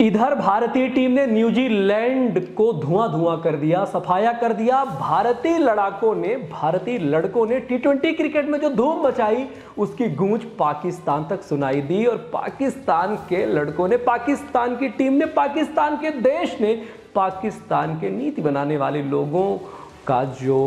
इधर भारतीय टीम ने न्यूजीलैंड को धुआं कर दिया, सफाया कर दिया। भारतीय लड़कों ने टी20 क्रिकेट में जो धूम मचाई उसकी गूंज पाकिस्तान तक सुनाई दी। और पाकिस्तान के लड़कों ने, पाकिस्तान की टीम ने, पाकिस्तान के देश ने, पाकिस्तान के नीति बनाने वाले लोगों का जो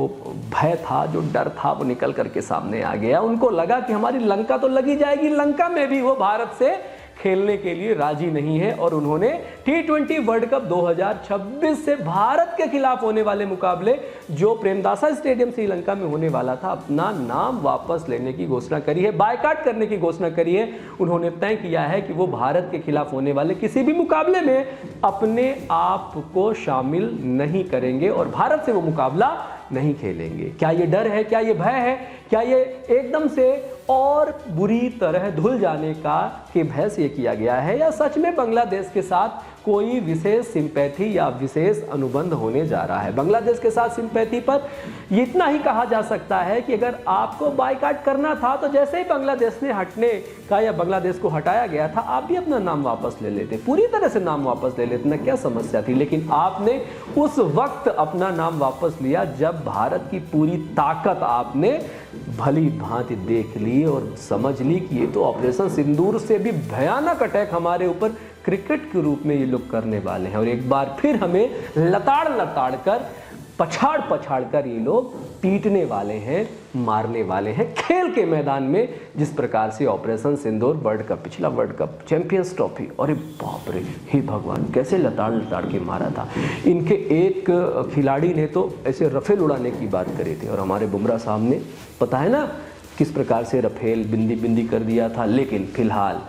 भय था, जो डर था, वो निकल करके सामने आ गया। उनको लगा कि हमारी लंका तो लगी जाएगी, लंका में भी वो भारत से खेलने के लिए राजी नहीं है। और उन्होंने टी20 वर्ल्ड कप 2026 से भारत के खिलाफ होने वाले मुकाबले जो प्रेमदासा स्टेडियम श्रीलंका में होने वाला था, अपना नाम वापस लेने की घोषणा करी है, बायकॉट करने की घोषणा करी है। उन्होंने तय किया है कि वो भारत के खिलाफ होने वाले किसी भी मुकाबले में अपने आप को शामिल नहीं करेंगे और भारत से वो मुकाबला नहीं खेलेंगे। क्या ये डर है, क्या ये भय है, क्या ये एकदम से और बुरी तरह धुल जाने का के भय से किया गया है, या सच में बांग्लादेश के साथ कोई विशेष सिंपैथी या विशेष अनुबंध होने जा रहा है? बांग्लादेश के साथ सिंपैथी पर इतना ही कहा जा सकता है कि अगर आपको बायकॉट करना था तो जैसे ही बांग्लादेश ने हटने का या बांग्लादेश को हटाया गया था, आप भी अपना नाम वापस ले लेते, पूरी तरह से नाम वापस ले लेते, ना क्या समस्या थी। लेकिन आपने उस वक्त अपना नाम वापस लिया जब भारत की पूरी ताकत आपने भली भांति देख ली और समझ ली कि ये तो ऑपरेशन सिंदूर से भी भयानक अटैक हमारे ऊपर क्रिकेट के रूप में ये लोग करने वाले हैं। और एक बार फिर हमें लताड़ कर, पछाड़ कर ये लोग पीटने वाले हैं, मारने वाले हैं खेल के मैदान में। जिस प्रकार से ऑपरेशन सिंदूर वर्ल्ड कप, पिछला वर्ल्ड कप, चैंपियंस ट्रॉफी, अरे बाप रे, हे भगवान, कैसे लताड़ के मारा था। इनके एक खिलाड़ी ने तो ऐसे रफेल उड़ाने की बात करी थी और हमारे बुमराह साहब ने, पता है ना किस प्रकार से रफेल बिंदी कर दिया था। लेकिन फिलहाल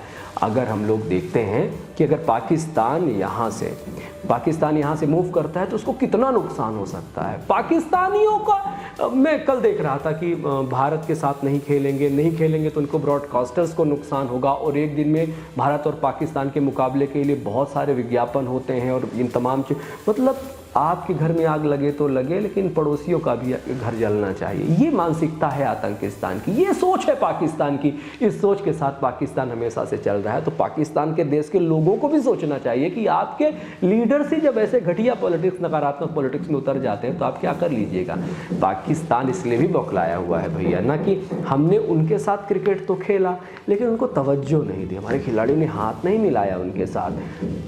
अगर हम लोग देखते हैं कि अगर पाकिस्तान यहाँ से मूव करता है तो उसको कितना नुकसान हो सकता है। पाकिस्तानियों का मैं कल देख रहा था कि भारत के साथ नहीं खेलेंगे तो उनको ब्रॉडकास्टर्स को नुकसान होगा। और एक दिन में भारत और पाकिस्तान के मुकाबले के लिए बहुत सारे विज्ञापन होते हैं और इन तमाम मतलब आपके घर में आग लगे तो लगे, लेकिन पड़ोसियों का भी घर जलना चाहिए। ये मानसिकता है आतंकिस्तान की, ये सोच है पाकिस्तान की। इस सोच के साथ पाकिस्तान हमेशा से चल रहा है। तो पाकिस्तान के देश के लोगों को भी सोचना चाहिए कि आपके लीडर्स ही जब ऐसे घटिया पॉलिटिक्स, नकारात्मक पॉलिटिक्स में उतर जाते हैं तो आप क्या कर लीजिएगा। पाकिस्तान इसलिए भी बौखलाया हुआ है भैया, ना कि हमने उनके साथ क्रिकेट तो खेला लेकिन उनको तवज्जो नहीं दी, हमारे खिलाड़ी ने हाथ नहीं मिलाया उनके साथ,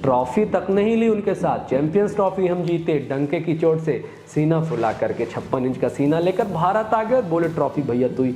ट्रॉफी तक नहीं ली उनके साथ। चैंपियंस ट्रॉफी हम जीते डंके की चोट से, सीना फुला करके 56 इंच का सीना लेकर भारत आ गए, बोले ट्रॉफी भैया तू ही।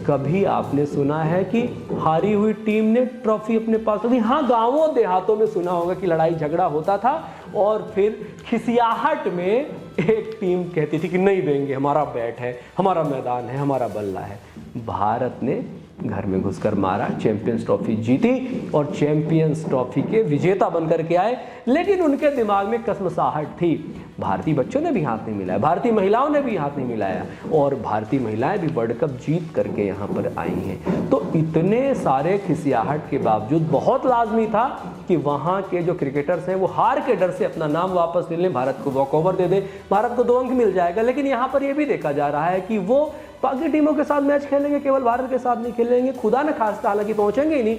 कभी आपने सुना है कि हारी हुई टीम ने ट्रॉफी अपने पास होगी? हाँ, गांवों देहातों में सुना होगा कि लड़ाई झगड़ा होता था और फिर खिसियाहट में एक टीम कहती थी कि नहीं देंगे, हमारा बैट है, हमारा मैदान है, हमारा बल्ला है। भारत ने घर में घुसकर मारा, चैंपियंस ट्रॉफी जीती और चैंपियंस ट्रॉफी के विजेता बनकर के आए। लेकिन उनके दिमाग में कसमसाहट थी, भारतीय बच्चों ने भी हाथ नहीं मिलाया, भारतीय महिलाओं ने भी हाथ नहीं मिलाया और भारतीय महिलाएं भी वर्ल्ड कप जीत करके यहाँ पर आई हैं। तो इतने सारे खिसियाहट के बावजूद बहुत लाजमी था कि वहाँ के जो क्रिकेटर्स हैं वो हार के डर से अपना नाम वापस ले लें, भारत को वॉकओवर दे दें, भारत को 2 अंक मिल जाएगा। लेकिन यहाँ पर यह भी देखा जा रहा है कि वो बाकी टीमों के साथ मैच खेलेंगे, केवल भारत के साथ नहीं खेलेंगे। खुदा न खास्ता, हालांकि पहुंचेंगे ही नहीं,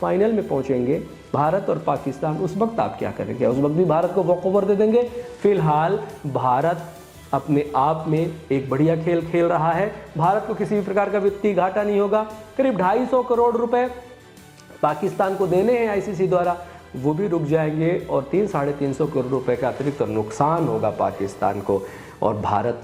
फाइनल में पहुंचेंगे भारत और पाकिस्तान। उस वक्त आप क्या करेंगे? उस वक्त भी भारत को वॉकओवर दे देंगे? फिलहाल भारत अपने आप में एक बढ़िया खेल खेल रहा है, भारत को किसी भी प्रकार का वित्तीय घाटा नहीं होगा। करीब 250 करोड़ रुपए पाकिस्तान को देने हैं आईसीसी द्वारा, वो भी रुक जाएंगे और 300-350 करोड़ रुपए का अतिरिक्त नुकसान होगा पाकिस्तान को। और भारत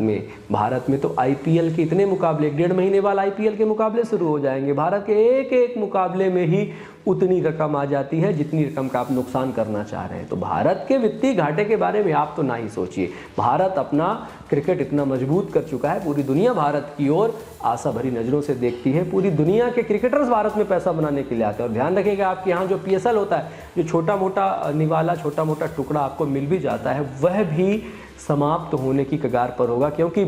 में तो आईपीएल के इतने मुकाबले, 1.5 महीने बाद आईपीएल के मुकाबले शुरू हो जाएंगे। भारत के एक मुकाबले में ही उतनी रकम आ जाती है जितनी रकम का आप नुकसान करना चाह रहे हैं। तो भारत के वित्तीय घाटे के बारे में आप तो ना ही सोचिए। भारत अपना क्रिकेट इतना मजबूत कर चुका है, पूरी दुनिया भारत की ओर आशा भरी नज़रों से देखती है। पूरी दुनिया के क्रिकेटर्स भारत में पैसा बनाने के लिए आते हैं। और ध्यान रखिएगा, आपके यहाँ जो पीएसएल होता है, जो छोटा मोटा निवाला, छोटा मोटा टुकड़ा आपको मिल भी जाता है, वह भी समाप्त होने की कगार पर होगा। क्योंकि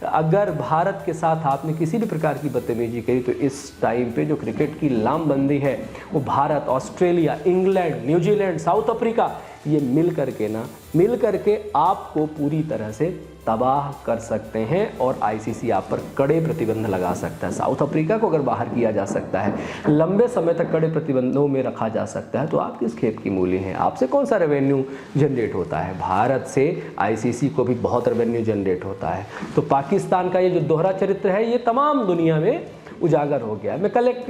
अगर भारत के साथ आपने किसी भी प्रकार की बदतमीजी करी तो इस टाइम पे जो क्रिकेट की लामबंदी है वो Bharat, Australia, England, New Zealand, south Africa, ये मिल करके आपको पूरी तरह से तबाह कर सकते हैं और आईसीसी आप पर कड़े प्रतिबंध लगा सकता है। साउथ अफ्रीका को अगर बाहर किया जा सकता है, लंबे समय तक कड़े प्रतिबंधों में रखा जा सकता है, तो आप किस खेप की मूली हैं? आपसे कौन सा रेवेन्यू जनरेट होता है? भारत से आईसीसी को भी बहुत रेवेन्यू जनरेट होता है। तो पाकिस्तान का ये जो दोहरा चरित्र है ये तमाम दुनिया में उजागर हो गया। मैं कल एक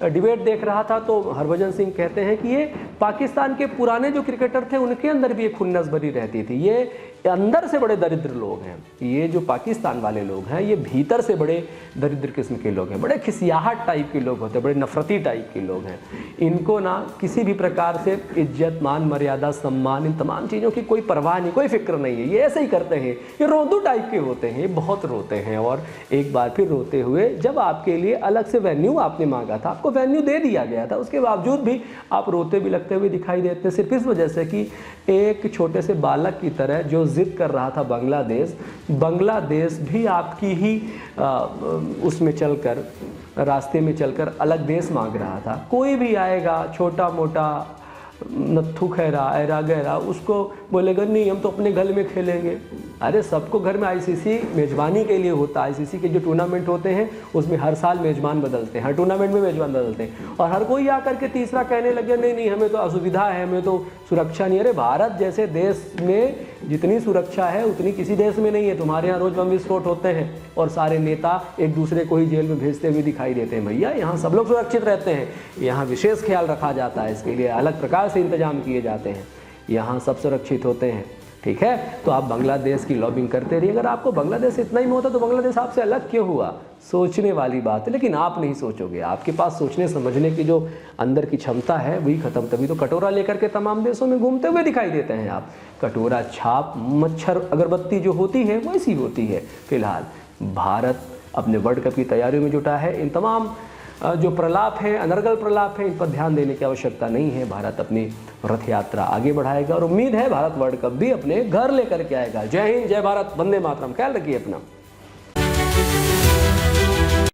डिबेट देख रहा था तो हरभजन सिंह कहते हैं कि ये पाकिस्तान के पुराने जो क्रिकेटर थे उनके अंदर भी एक खुन्नस भरी रहती थी। ये अंदर से बड़े दरिद्र लोग हैं, ये जो पाकिस्तान वाले लोग हैं ये भीतर से बड़े दरिद्र किस्म के लोग हैं, बड़े खिसियाहट टाइप के लोग होते हैं, बड़े नफरती टाइप के लोग हैं। इनको ना किसी भी प्रकार से इज्जत, मान मर्यादा, सम्मान, इन तमाम चीज़ों की कोई परवाह नहीं, कोई फिक्र नहीं है। ये ऐसे ही करते हैं, ये रोंदू टाइप के होते हैं, ये बहुत रोते हैं। और एक बार फिर रोते हुए, जब आपके लिए अलग से वेन्यू आपने मांगा था, आपको वेन्यू दे दिया गया था, उसके बावजूद भी आप रोते भी लगते हुए दिखाई देते हैं, सिर्फ इस वजह से कि एक छोटे से बालक की तरह जो जिद कर रहा था बांग्लादेश भी आपकी ही उसमें चलकर, रास्ते में चलकर अलग देश मांग रहा था। कोई भी आएगा छोटा मोटा नत्थु खैरा, ऐरा गहरा, उसको बोलेगा नहीं हम तो अपने घर में खेलेंगे। अरे सबको घर में आईसीसी मेज़बानी के लिए होता है। आईसीसी के जो टूर्नामेंट होते हैं उसमें हर साल मेज़बान बदलते हैं, हर टूर्नामेंट में मेज़बान बदलते हैं, और हर कोई आकर के तीसरा कहने लगे नहीं नहीं हमें तो असुविधा है, हमें तो सुरक्षा नहीं। अरे भारत जैसे देश में जितनी सुरक्षा है उतनी किसी देश में नहीं है। तुम्हारे यहाँ रोज़ बम विस्फोट होते हैं और सारे नेता एक दूसरे को ही जेल में भेजते हुए दिखाई देते हैं। भैया यहाँ सब लोग सुरक्षित रहते हैं, यहाँ विशेष ख्याल रखा जाता है, इसके लिए अलग प्रकार से इंतजाम किए जाते हैं, यहाँ सब सुरक्षित होते हैं। ठीक है, तो आप बांग्लादेश की लॉबिंग करते रहिए। अगर आपको बांग्लादेश इतना ही होता तो बांग्लादेश आपसे अलग क्यों हुआ? सोचने वाली बात है, लेकिन आप नहीं सोचोगे। आपके पास सोचने समझने की जो अंदर की क्षमता है वही खत्म। तभी तो कटोरा लेकर के तमाम देशों में घूमते हुए दिखाई देते हैं आप। कटोरा छाप मच्छर अगरबत्ती जो होती है वैसी होती है। फिलहाल भारत अपने वर्ल्ड कप की तैयारियों में जुटा है। इन तमाम जो प्रलाप हैं, अनर्गल प्रलाप हैं, इन पर ध्यान देने की आवश्यकता नहीं है। भारत अपनी रथ यात्रा आगे बढ़ाएगा और उम्मीद है भारत वर्ल्ड कप भी अपने घर लेकर के आएगा। जय हिंद, जय भारत, वंदे मातरम। ख्याल रखिए अपना।